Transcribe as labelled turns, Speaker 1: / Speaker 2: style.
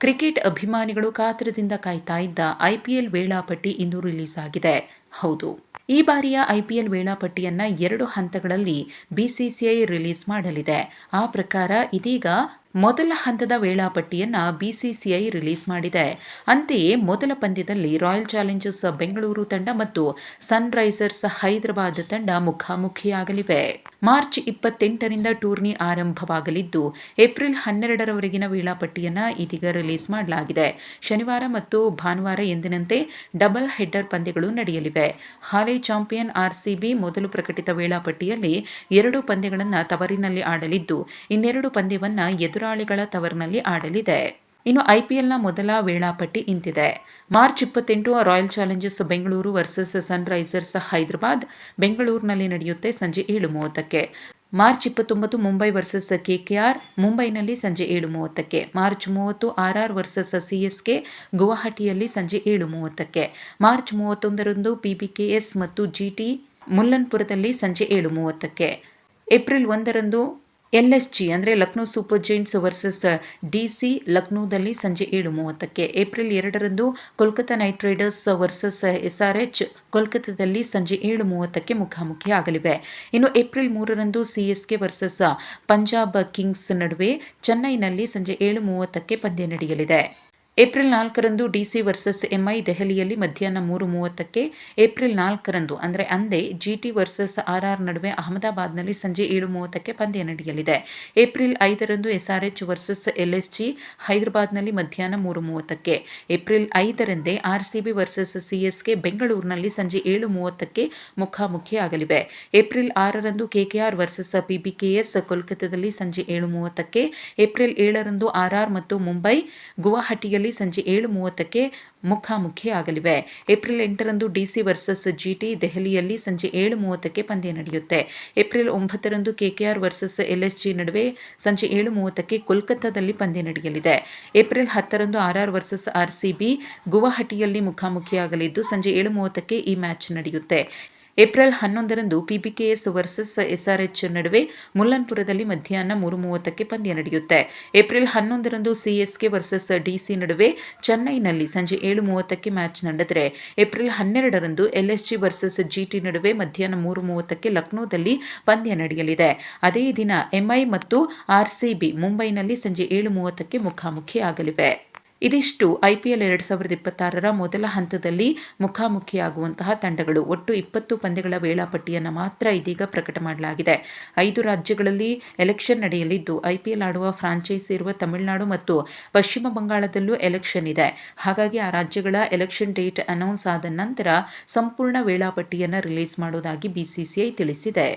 Speaker 1: Cricket ಅಭಿಮಾನಿಗಳು ಕಾತರದಿಂದ ಕಾಯ್ತಾ ಇದ್ದ ಐಪಿಎಲ್ ವೇಳಾಪಟ್ಟಿ ಇಂದು ರಿಲೀಸ್ ಆಗಿದೆ. ಹೌದು, ಈ ಬಾರಿಯ ಐಪಿಎಲ್ ವೇಳಾಪಟ್ಟಿಯನ್ನ 2 ಹಂತಗಳಲ್ಲಿ ಬಿಸಿಸಿಐ ರಿಲೀಸ್ ಮಾಡಲಿದೆ. ಆ ಪ್ರಕಾರ ಇದೀಗ ಮೊದಲ ಹಂತದ ವೇಳಾಪಟ್ಟಿಯನ್ನ ಬಿಸಿಸಿಐ ರಿಲೀಸ್ ಮಾಡಿದೆ. ಅಂತೆಯೇ ಮೊದಲ ಪಂದ್ಯದಲ್ಲಿ ರಾಯಲ್ ಚಾಲೆಂಜರ್ಸ್ ಬೆಂಗಳೂರು ತಂಡ ಮತ್ತು ಸನ್ರೈಸರ್ಸ್ ಹೈದರಾಬಾದ್ ತಂಡ ಮುಖಾಮುಖಿಯಾಗಲಿವೆ. ಮಾರ್ಚ್ 28ರಿಂದ ಟೂರ್ನಿ ಆರಂಭವಾಗಲಿದ್ದು ಏಪ್ರಿಲ್ 12ರವರೆಗಿನ ವೇಳಾಪಟ್ಟಿಯನ್ನ ಇದೀಗ ರಿಲೀಸ್ ಮಾಡಲಾಗಿದೆ. ಶನಿವಾರ ಮತ್ತು ಭಾನುವಾರ ಎಂದಿನಂತೆ ಡಬಲ್ ಹೆಡ್ಡರ್ ಪಂದ್ಯಗಳು ನಡೆಯಲಿವೆ. ಹಾಲಿ ಚಾಂಪಿಯನ್ ಆರ್ಸಿಬಿ ಮೊದಲು ಪ್ರಕಟಿತ ವೇಳಾಪಟ್ಟಿಯಲ್ಲಿ 2 ಪಂದ್ಯಗಳನ್ನು ತವರಿನಲ್ಲಿ ಆಡಲಿದ್ದು ಇನ್ನೆರಡು ಪಂದ್ಯವನ್ನ ಎದುರಾಳಿಗಳ ತವರಿನಲ್ಲಿ ಆಡಲಿದೆ. ಇನ್ನು ಐಪಿಎಲ್ನ ಮೊದಲ ವೇಳಾಪಟ್ಟಿ ಇಂತಿದೆ. March 28 royal challengers Bengaluru versus sunrisers Hyderabad ಬೆಂಗಳೂರಿನಲ್ಲಿ ನಡೆಯುತ್ತೆ ಸಂಜೆ 7:30ಕ್ಕೆ. ಮಾರ್ಚ್ 29 ಮುಂಬೈ ವರ್ಸಸ್ ಕೆಕೆಆರ್ ಮುಂಬೈನಲ್ಲಿ ಸಂಜೆ 7:30ಕ್ಕೆ. ಮಾರ್ಚ್ 30 ಆರ್ಆರ್ ವರ್ಸಸ್ ಸಿಎಸ್ಕೆ ಗುವಾಹಟಿಯಲ್ಲಿ ಸಂಜೆ 7:30ಕ್ಕೆ. ಮಾರ್ಚ್ 31ರಂದು ಪಿಬಿಕೆಎಸ್ ಮತ್ತು ಜಿಟಿ ಮುಲ್ಲನ್ಪುರದಲ್ಲಿ ಸಂಜೆ 7:30ಕ್ಕೆ. ಏಪ್ರಿಲ್ 1ರಂದು ಎಲ್ಎಸ್ಜಿ ಅಂದರೆ Lucknow super giants versus DC ಲಕ್ನೋದಲ್ಲಿ ಸಂಜೆ 7:30ಕ್ಕೆ. ಏಪ್ರಿಲ್ 2ರಂದು Kolkata knight riders versus SRH ಕೋಲ್ಕತಾದಲ್ಲಿ ಸಂಜೆ 7:30ಕ್ಕೆ ಮುಖಾಮುಖಿ ಆಗಲಿವೆ. ಇನ್ನು ಏಪ್ರಿಲ್ 3ರಂದು ಸಿಎಸ್ಕೆ ವರ್ಸಸ್ ಪಂಜಾಬ್ ಕಿಂಗ್ಸ್ ನಡುವೆ ಚೆನ್ನೈನಲ್ಲಿ ಸಂಜೆ 7:30ಕ್ಕೆ ಪಂದ್ಯ ನಡೆಯಲಿದೆ. ಏಪ್ರಿಲ್ 4ರಂದು ಡಿಸಿ ವರ್ಸಸ್ ಎಂಐ ದೆಹಲಿಯಲ್ಲಿ ಮಧ್ಯಾಹ್ನ 3:30ಕ್ಕೆ. ಏಪ್ರಿಲ್ 4ರಂದು ಅಂದರೆ ಅಂದೇ ಜಿಟಿ ವರ್ಸಸ್ ಆರ್ಆರ್ ನಡುವೆ ಅಹಮದಾಬಾದ್ನಲ್ಲಿ ಸಂಜೆ 7:30ಕ್ಕೆ ಪಂದ್ಯ ನಡೆಯಲಿದೆ. ಏಪ್ರಿಲ್ 5ರಂದು ಎಸ್ಆರ್ಎಚ್ ವರ್ಸಸ್ ಎಲ್ಎಸ್ಜಿ ಹೈದರಾಬಾದ್ನಲ್ಲಿ ಮಧ್ಯಾಹ್ನ 3:30ಕ್ಕೆ. ಏಪ್ರಿಲ್ 5ರಂದೇ ಆರ್ಸಿಬಿ ವರ್ಸಸ್ ಸಿಎಸ್ಕೆ ಬೆಂಗಳೂರಿನಲ್ಲಿ ಸಂಜೆ 7:30ಕ್ಕೆ ಮುಖಾಮುಖಿಯಾಗಲಿವೆ. ಏಪ್ರಿಲ್ 6ರಂದು ಕೆಕೆಆರ್ ವರ್ಸಸ್ ಪಿಬಿಕೆಎಸ್ ಕೋಲ್ಕತಾದಲ್ಲಿ ಸಂಜೆ 7:30ಕ್ಕೆ. ಏಪ್ರಿಲ್ 7ರಂದು ಆರ್ಆರ್ ಮತ್ತು ಮುಂಬೈ ಗುವಾಹಟಿಯಲ್ಲಿ ಸಂಜೆ 7:30ಕ್ಕೆ ಮುಖಾಮುಖಿಯಾಗಲಿವೆ. ಏಪ್ರಿಲ್ 8ರಂದು ಡಿಸಿ ವರ್ಸಸ್ ಜಿಟಿ ದೆಹಲಿಯಲ್ಲಿ ಸಂಜೆ 7:30ಕ್ಕೆ ಪಂದ್ಯ ನಡೆಯುತ್ತೆ. ಏಪ್ರಿಲ್ 9ರಂದು ಕೆಕೆಆರ್ ವರ್ಸಸ್ ಎಲ್ಎಸ್ಜಿ ನಡುವೆ ಸಂಜೆ 7:30ಕ್ಕೆ ಕೋಲ್ಕತಾದಲ್ಲಿ ಪಂದ್ಯ ನಡೆಯಲಿದೆ. ಏಪ್ರಿಲ್ 10ರಂದು ಆರ್ಆರ್ ವರ್ಸಸ್ ಆರ್ಸಿಬಿ ಗುವಾಹಟಿಯಲ್ಲಿ ಮುಖಾಮುಖಿಯಾಗಲಿದ್ದು ಸಂಜೆ 7:30ಕ್ಕೆ ಈ ಮ್ಯಾಚ್ ನಡೆಯುತ್ತೆ. ಏಪ್ರಿಲ್ 11ರಂದು ಪಿಬಿಕೆಎಸ್ ವರ್ಸಸ್ ಎಸ್ಆರ್ಎಚ್ ನಡುವೆ ಮುಲ್ಲನ್ಪುರದಲ್ಲಿ ಮಧ್ಯಾಹ್ನ 3:30ಕ್ಕೆ ಪಂದ್ಯ ನಡೆಯುತ್ತೆ. ಏಪ್ರಿಲ್ 11ರಂದು ಸಿಎಸ್ಕೆ ವರ್ಸಸ್ ಡಿಸಿ ನಡುವೆ ಚೆನ್ನೈನಲ್ಲಿ ಸಂಜೆ 7:30ಕ್ಕೆ ಮ್ಯಾಚ್ ನಡೆದರೆ ಏಪ್ರಿಲ್ 12ರಂದು ಎಲ್ಎಸ್ಜಿ ವರ್ಸಸ್ ಜಿಟಿ ನಡುವೆ ಮಧ್ಯಾಹ್ನ 3:30ಕ್ಕೆ ಲಕ್ನೋದಲ್ಲಿ ಪಂದ್ಯ ನಡೆಯಲಿದೆ. ಅದೇ ದಿನ ಎಂಐ ಮತ್ತು ಆರ್ಸಿಬಿ ಮುಂಬೈನಲ್ಲಿ ಸಂಜೆ 7:30ಕ್ಕೆ ಮುಖಾಮುಖಿಯಾಗಲಿವೆ. ಇದಿಷ್ಟು ಐಪಿಎಲ್ 2026ರ ಮೊದಲ ಹಂತದಲ್ಲಿ ಮುಖಾಮುಖಿಯಾಗುವಂತಹ ತಂಡಗಳು. ಒಟ್ಟು 20 ಪಂದ್ಯಗಳ ವೇಳಾಪಟ್ಟಿಯನ್ನು ಮಾತ್ರ ಇದೀಗ ಪ್ರಕಟ ಮಾಡಲಾಗಿದೆ. 5 ರಾಜ್ಯಗಳಲ್ಲಿ ಎಲೆಕ್ಷನ್ ನಡೆಯಲಿದ್ದು ಐಪಿಎಲ್ ಆಡುವ ಫ್ರಾಂಚೈಸಿ ಇರುವ ತಮಿಳುನಾಡು ಮತ್ತು ಪಶ್ಚಿಮ ಬಂಗಾಳದಲ್ಲೂ ಎಲೆಕ್ಷನ್ ಇದೆ. ಹಾಗಾಗಿ ಆ ರಾಜ್ಯಗಳ ಎಲೆಕ್ಷನ್ ಡೇಟ್ ಅನೌನ್ಸ್ ಆದ ನಂತರ ಸಂಪೂರ್ಣ ವೇಳಾಪಟ್ಟಿಯನ್ನು ರಿಲೀಸ್ ಮಾಡುವುದಾಗಿ ಬಿಸಿಸಿಐ ತಿಳಿಸಿದೆ.